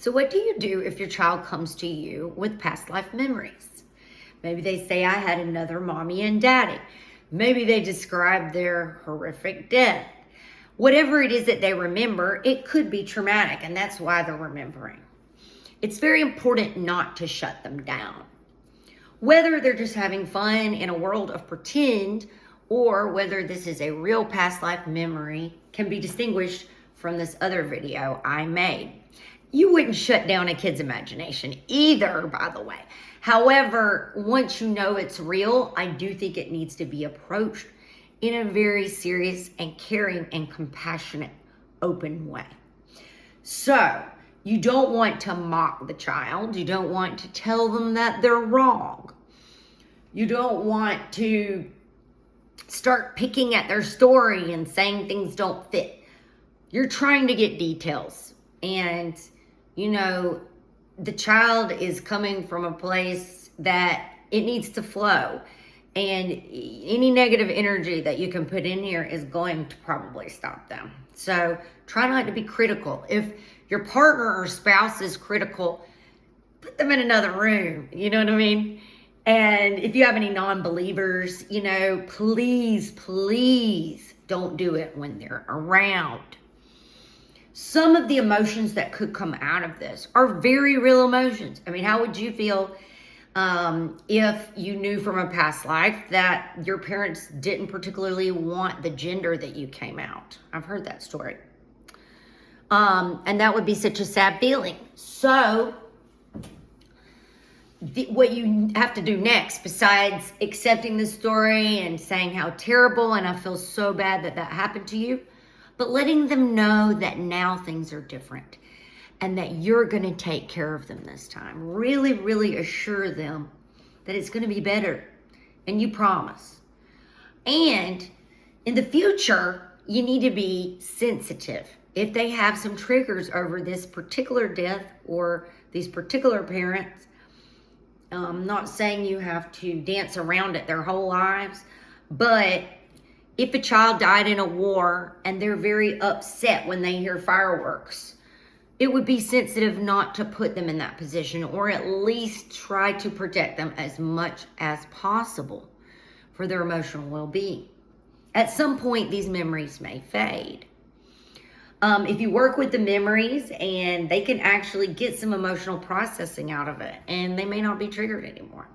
So what do you do if your child comes to you with past life memories? Maybe they say, I had another mommy and daddy. Maybe they describe their horrific death. Whatever it is that they remember, it could be traumatic, and that's why they're remembering. It's very important not to shut them down. Whether they're just having fun in a world of pretend or whether this is a real past life memory can be distinguished from this other video I made. You wouldn't shut down a kid's imagination either, by the way. However, once you know it's real, I do think it needs to be approached in a very serious and caring and compassionate, open way. So, you don't want to mock the child. You don't want to tell them that they're wrong. You don't want to start picking at their story and saying things don't fit. You're trying to get details. And, the child is coming from a place that it needs to flow. And any negative energy that you can put in here is going to probably stop them. So try not to be critical. If your partner or spouse is critical, put them in another room. You know what I mean? And if you have any non-believers, please don't do it when they're around. Some of the emotions that could come out of this are very real emotions. I mean, how would you feel if you knew from a past life that your parents didn't particularly want the gender that you came out? I've heard that story. And that would be such a sad feeling. So what you have to do next, besides accepting the story and saying how terrible and I feel so bad that happened to you, but letting them know that now things are different and that you're going to take care of them this time. Really, really assure them that it's going to be better, and you promise. And in the future, you need to be sensitive. If they have some triggers over this particular death or these particular parents, I'm not saying you have to dance around it their whole lives, but if a child died in a war and they're very upset when they hear fireworks, it would be sensitive not to put them in that position, or at least try to protect them as much as possible for their emotional well-being. At some point, these memories may fade. If you work with the memories, and they can actually get some emotional processing out of it, and they may not be triggered anymore.